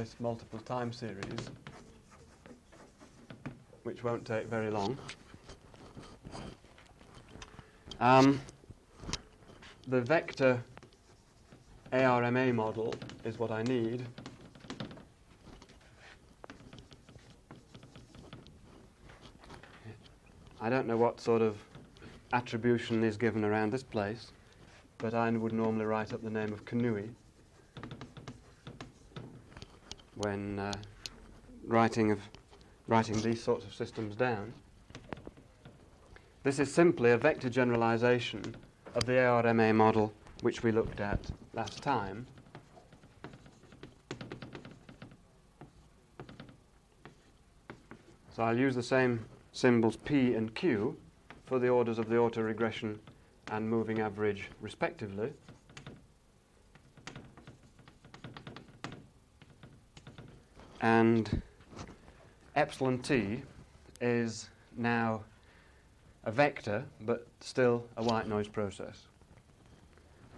this multiple time series, which won't take very long. The vector ARMA model is what I need. I don't know what sort of attribution is given around this place, but I would normally write up the name of Kanui when writing these sorts of systems down. This is simply a vector generalization of the ARMA model which we looked at last time. So I'll use the same symbols P and Q for the orders of the autoregression and moving average respectively. And epsilon t is now a vector, but still a white noise process.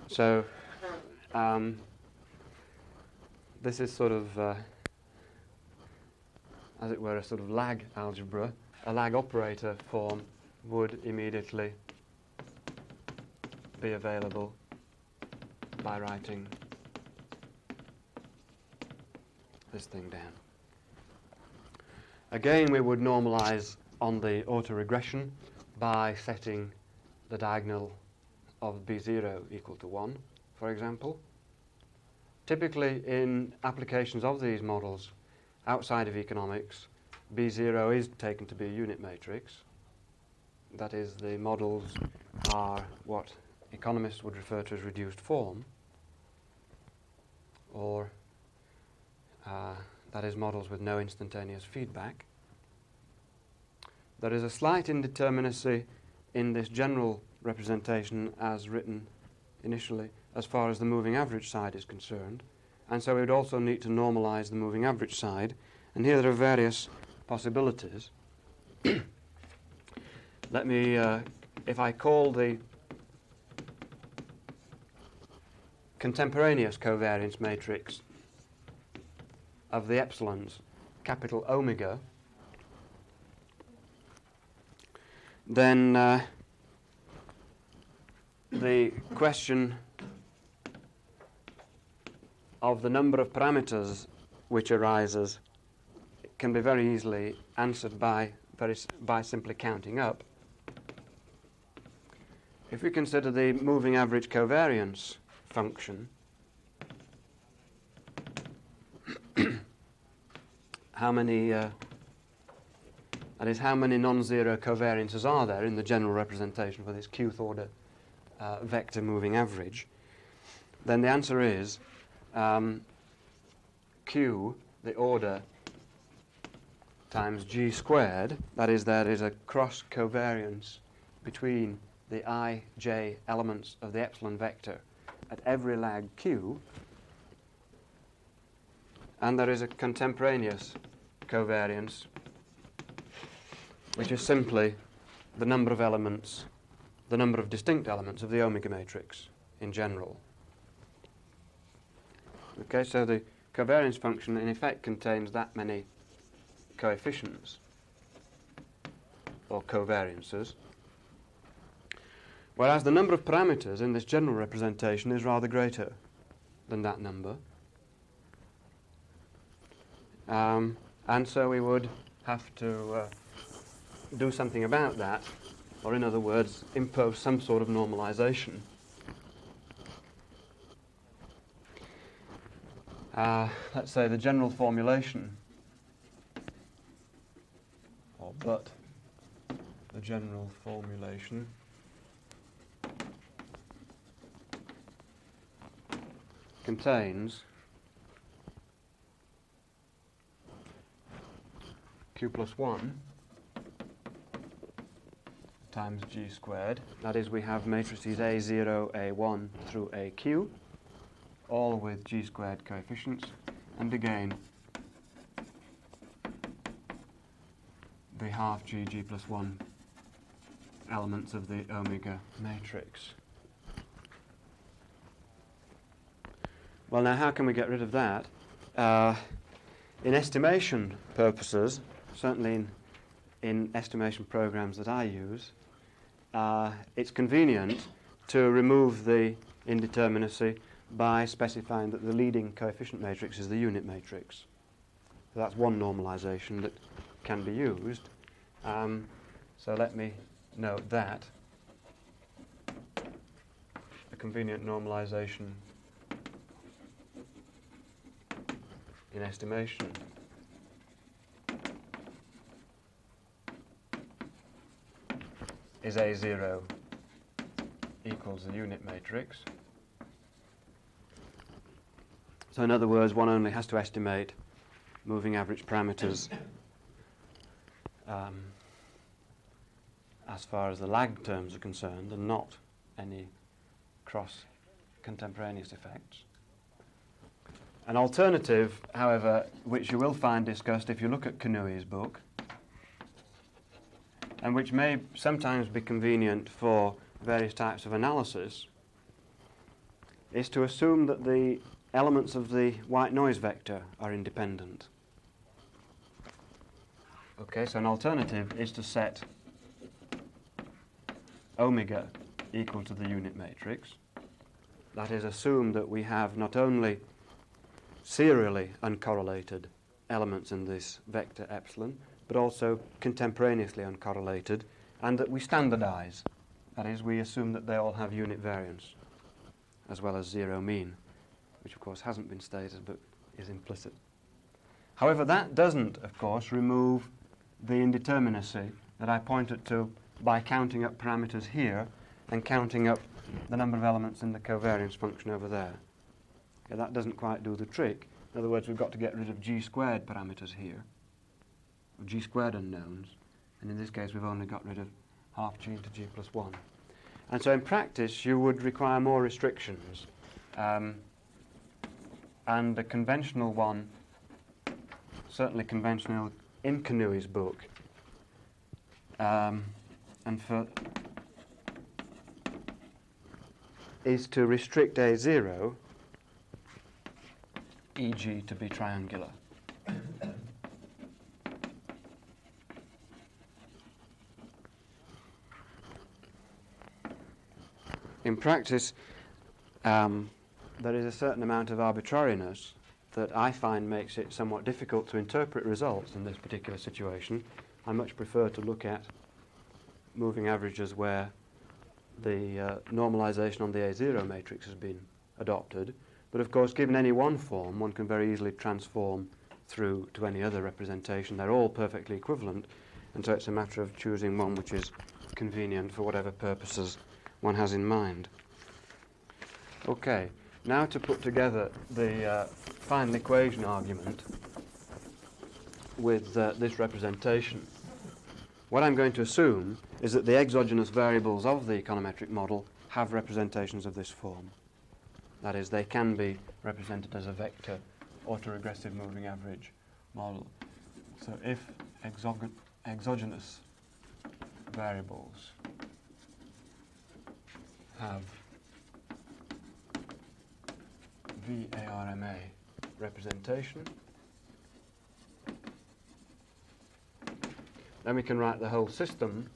So this is sort of, as it were, a sort of lag algebra. A lag operator form would immediately be available by writing this thing down. Again, we would normalize on the autoregression by setting the diagonal of B0 equal to 1, for example. Typically, in applications of these models outside of economics, B0 is taken to be a unit matrix. That is, the models are what economists would refer to as reduced form, or that is, models with no instantaneous feedback. There is a slight indeterminacy in this general representation as written initially as far as the moving average side is concerned, and so we would also need to normalize the moving average side, and here there are various possibilities. Let me, if I call the contemporaneous covariance matrix of the epsilons capital omega, then the question of the number of parameters which arises can be very easily answered by simply counting up. If we consider the moving average covariance function, how many that is, how many non-zero covariances are there in the general representation for this qth order vector moving average, then the answer is q, the order, times g squared. That is, there is a cross covariance between the I, j elements of the epsilon vector at every lag q, and there is a contemporaneous covariance, which is simply the number of elements, the number of distinct elements of the omega matrix in general. Okay, so the covariance function in effect contains that many coefficients or covariances, whereas the number of parameters in this general representation is rather greater than that number. And so we would have to do something about that, or in other words, impose some sort of normalization. Let's say the general formulation, but the general formulation contains q plus 1 times g squared. That is, we have matrices A0, A1 through AQ, all with g squared coefficients, and again the half g plus 1 elements of the omega matrix. Well, now how can we get rid of that? in estimation purposes, certainly in estimation programs that I use, it's convenient to remove the indeterminacy by specifying that the leading coefficient matrix is the unit matrix. So that's one normalization that can be used. So let me note that. A convenient normalization in estimation is A0 equals the unit matrix. So in other words, one only has to estimate moving average parameters as far as the lag terms are concerned, and not any cross-contemporaneous effects. An alternative, however, which you will find discussed if you look at Kanui's book, and which may sometimes be convenient for various types of analysis, is to assume that the elements of the white noise vector are independent. Okay, so an alternative is to set omega equal to the unit matrix. That is, assume that we have not only serially uncorrelated elements in this vector epsilon, but also contemporaneously uncorrelated, and that we standardize. That is, we assume that they all have unit variance, as well as zero mean, which of course hasn't been stated but is implicit. However, that doesn't, of course, remove the indeterminacy that I pointed to by counting up parameters here and counting up the number of elements in the covariance function over there. Okay, that doesn't quite do the trick. In other words, we've got to get rid of g squared parameters here, or g squared unknowns, and in this case we've only got rid of half g into g plus 1. And so in practice you would require more restrictions, and a conventional one, certainly conventional in Kanui's book, is to restrict A0, e.g. to be triangular. In practice, there is a certain amount of arbitrariness that I find makes it somewhat difficult to interpret results in this particular situation. I much prefer to look at moving averages where the normalization on the A0 matrix has been adopted. But of course, given any one form, one can very easily transform through to any other representation. They're all perfectly equivalent, and so it's a matter of choosing one which is convenient for whatever purposes one has in mind. Okay, now to put together the final equation argument with this representation. What I'm going to assume is that the exogenous variables of the econometric model have representations of this form. That is, they can be represented as a vector autoregressive moving average model. So if exogenous variables have VARMA representation, then we can write the whole system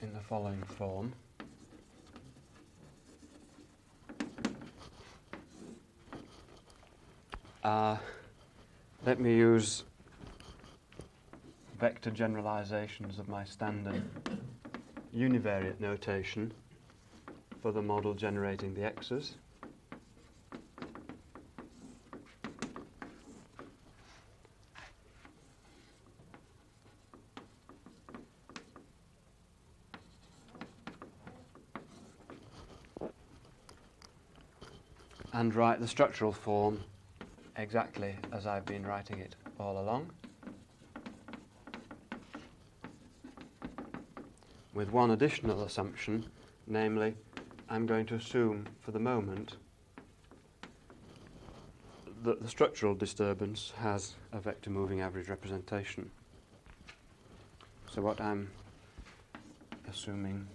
in the following form. Let me use vector generalizations of my standard univariate notation for the model generating the x's. And write the structural form exactly as I've been writing it all along, with one additional assumption, namely, I'm going to assume for the moment that the structural disturbance has a vector moving average representation. So what I'm assuming,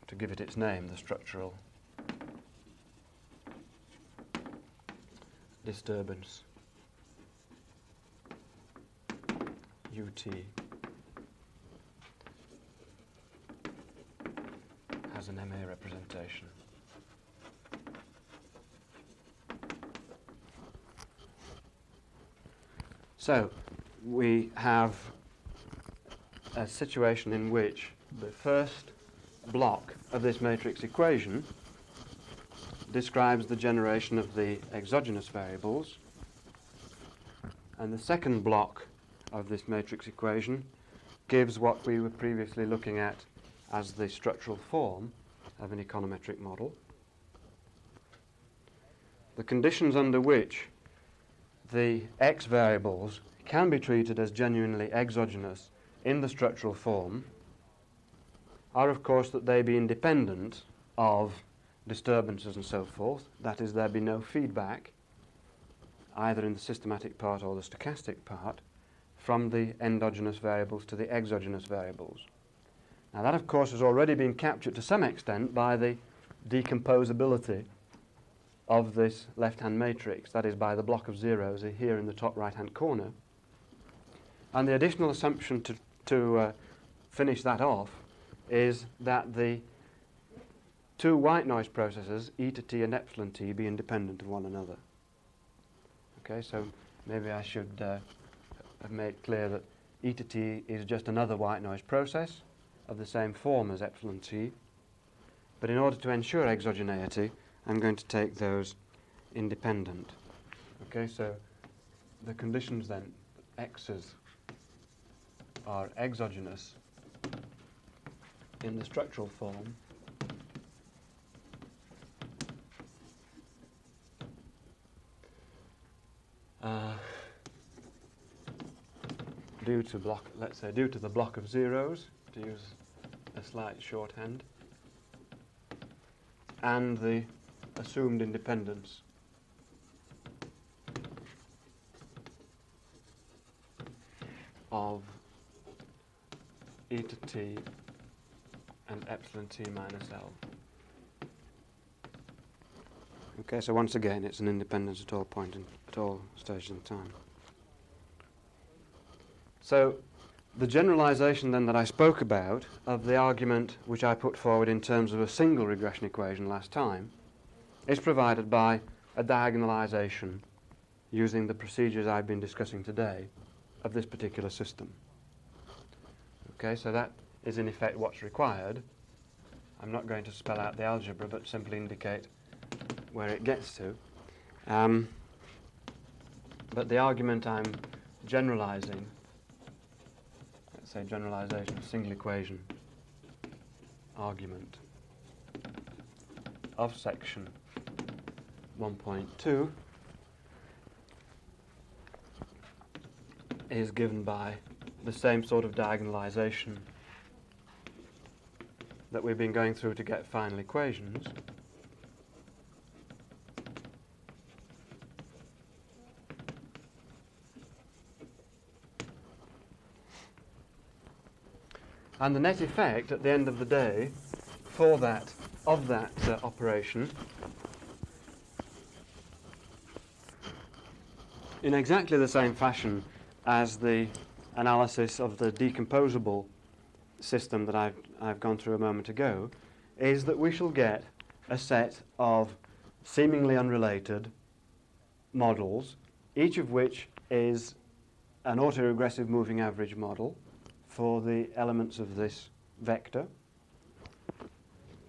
to give it its name, the structural disturbance ut has an MA representation. So we have a situation in which the first block of this matrix equation describes the generation of the exogenous variables, and the second block of this matrix equation gives what we were previously looking at as the structural form of an econometric model. The conditions under which the x variables can be treated as genuinely exogenous in the structural form are, of course, that they be independent of disturbances and so forth. That is, there be no feedback, either in the systematic part or the stochastic part, from the endogenous variables to the exogenous variables. Now that, of course, has already been captured to some extent by the decomposability of this left-hand matrix, that is, by the block of zeros here in the top right-hand corner. And the additional assumption to finish that off is that the two white noise processes, e to t and epsilon t, be independent of one another. Okay, so maybe I should have made clear that e to t is just another white noise process of the same form as epsilon t, but in order to ensure exogeneity, I'm going to take those independent. Okay, so the conditions then, x's are exogenous in the structural form due to the block of zeros, to use a slight shorthand, and the assumed independence of e to t and epsilon t minus L. Okay, so once again, it's an independence at all points at all stages in time. So the generalization then that I spoke about of the argument which I put forward in terms of a single regression equation last time is provided by a diagonalization using the procedures I've been discussing today of this particular system. Okay, so that is in effect what's required. I'm not going to spell out the algebra, but simply indicate where it gets to. But the argument I'm generalizing, let's say generalization of single equation argument of section 1.2 is given by the same sort of diagonalization that we've been going through to get final equations. And the net effect at the end of the day for that, of that operation, in exactly the same fashion as the analysis of the decomposable system that I've gone through a moment ago, is that we shall get a set of seemingly unrelated models, each of which is an autoregressive moving average model for the elements of this vector,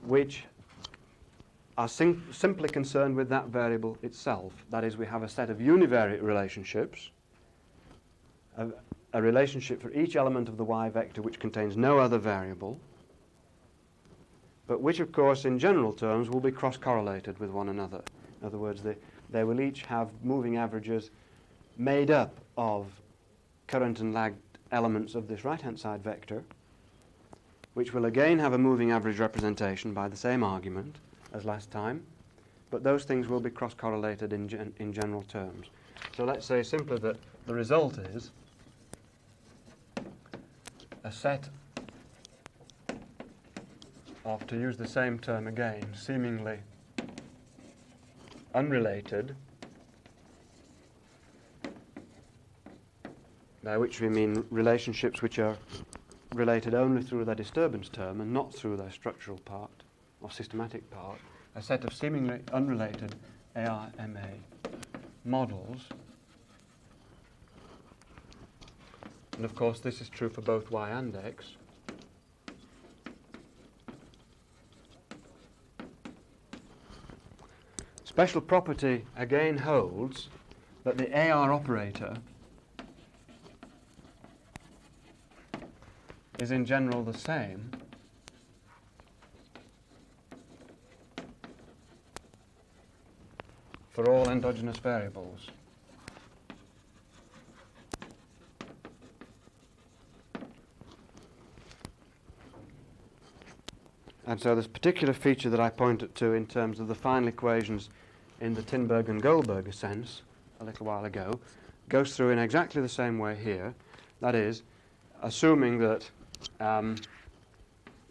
which are simply concerned with that variable itself. That is, we have a set of univariate relationships, a relationship for each element of the y vector which contains no other variable, but which, of course, in general terms will be cross-correlated with one another. In other words, they will each have moving averages made up of current and lagged elements of this right-hand side vector, which will again have a moving average representation by the same argument as last time, but those things will be cross-correlated in general terms. So let's say simply that the result is a set of, to use the same term again, seemingly unrelated by which we mean relationships which are related only through their disturbance term and not through their structural part or systematic part, a set of seemingly unrelated ARMA models. And of course this is true for both y and x. Special property again holds that the AR operator is in general the same for all endogenous variables. And so this particular feature that I pointed to in terms of the final equations in the Tinberg and Goldberger sense a little while ago goes through in exactly the same way here. That is, assuming that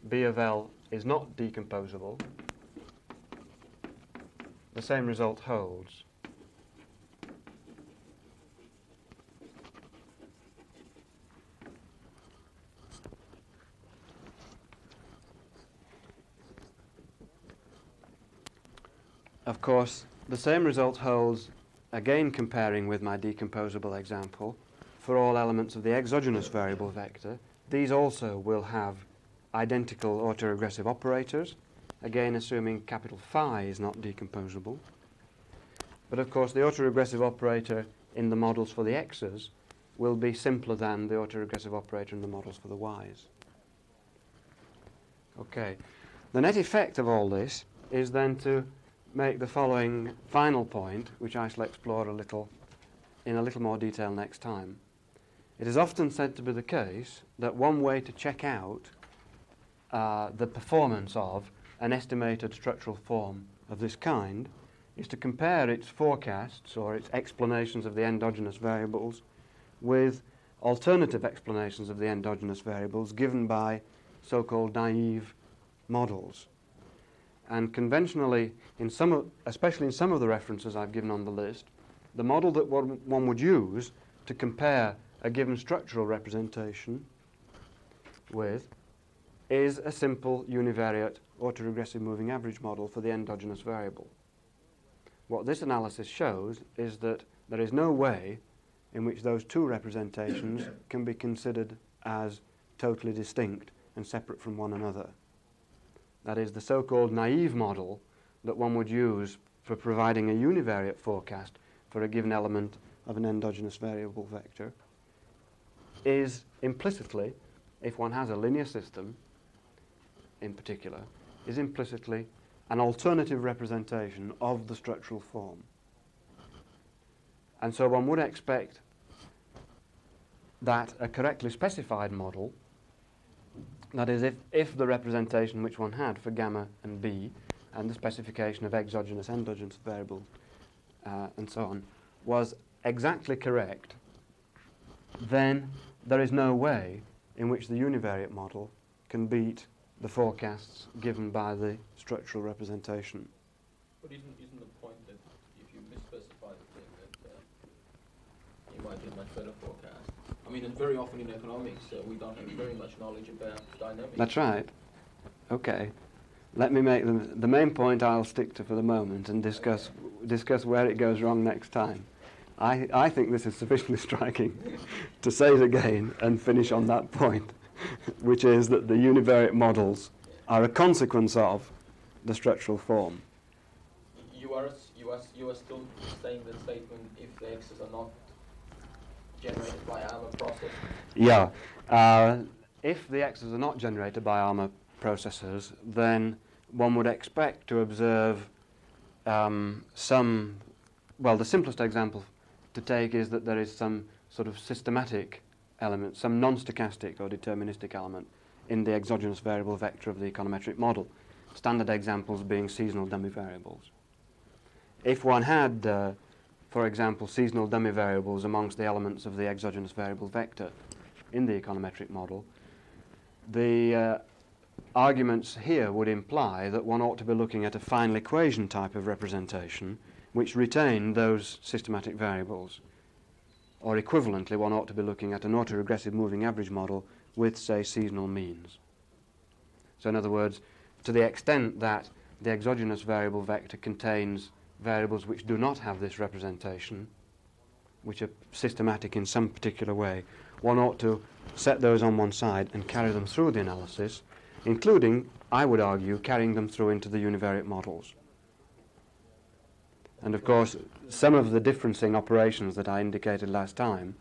B of L is not decomposable, the same result holds. Of course, the same result holds, again comparing with my decomposable example, for all elements of the exogenous variable vector. These also will have identical autoregressive operators, again assuming capital phi is not decomposable. But of course the autoregressive operator in the models for the x's will be simpler than the autoregressive operator in the models for the y's. Okay. The net effect of all this is then to make the following final point, which I shall explore in a little more detail next time. It is often said to be the case that one way to check out the performance of an estimated structural form of this kind is to compare its forecasts or its explanations of the endogenous variables with alternative explanations of the endogenous variables given by so-called naive models. And conventionally, especially in some of the references I've given on the list, the model that one would use to compare a given structural representation with is a simple univariate autoregressive moving average model for the endogenous variable. What this analysis shows is that there is no way in which those two representations can be considered as totally distinct and separate from one another. That is, the so-called naive model that one would use for providing a univariate forecast for a given element of an endogenous variable vector is implicitly, if one has a linear system in particular, is implicitly an alternative representation of the structural form. And so one would expect that a correctly specified model, that is, if the representation which one had for gamma and B and the specification of exogenous, endogenous variables and so on was exactly correct, then there is no way in which the univariate model can beat the forecasts given by the structural representation. But isn't the point that if you misspecify the thing that you might get much better forecast? I mean, and very often in economics, we don't have very much knowledge about dynamics. That's right. Okay. Let me make the main point I'll stick to for the moment and discuss where it goes wrong next time. I think this is sufficiently striking to say it again and finish on that point, which is that the univariate models are a consequence of the structural form. You are still saying that statement if the x's are not generated by ARMA process? Yeah. If the x's are not generated by ARMA processors, then one would expect to observe the simplest example to take is that there is some sort of systematic element, some non-stochastic or deterministic element in the exogenous variable vector of the econometric model, standard examples being seasonal dummy variables. If one had, for example, seasonal dummy variables amongst the elements of the exogenous variable vector in the econometric model, the arguments here would imply that one ought to be looking at a final equation type of representation which retained those systematic variables. or equivalently, one ought to be looking at an autoregressive moving average model with, say, seasonal means. So in other words, to the extent that the exogenous variable vector contains variables which do not have this representation, which are systematic in some particular way, one ought to set those on one side and carry them through the analysis, including, I would argue, carrying them through into the univariate models. And of course, some of the differencing operations that I indicated last time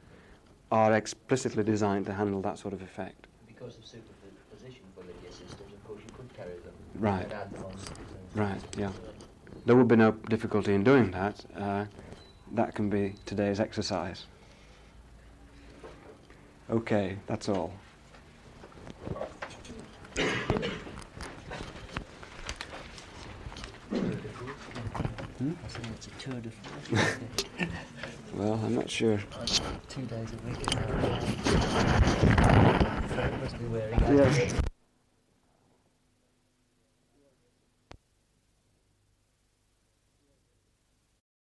are explicitly designed to handle that sort of effect. Because of superposition for linear systems, of course, you could carry them. Right. And add them on. Right, yeah. There would be no difficulty in doing that. That can be today's exercise. Okay, that's all. I think it's a tour de force. Well, I'm not sure. 2 days a week. So it must be wearing out. Yes.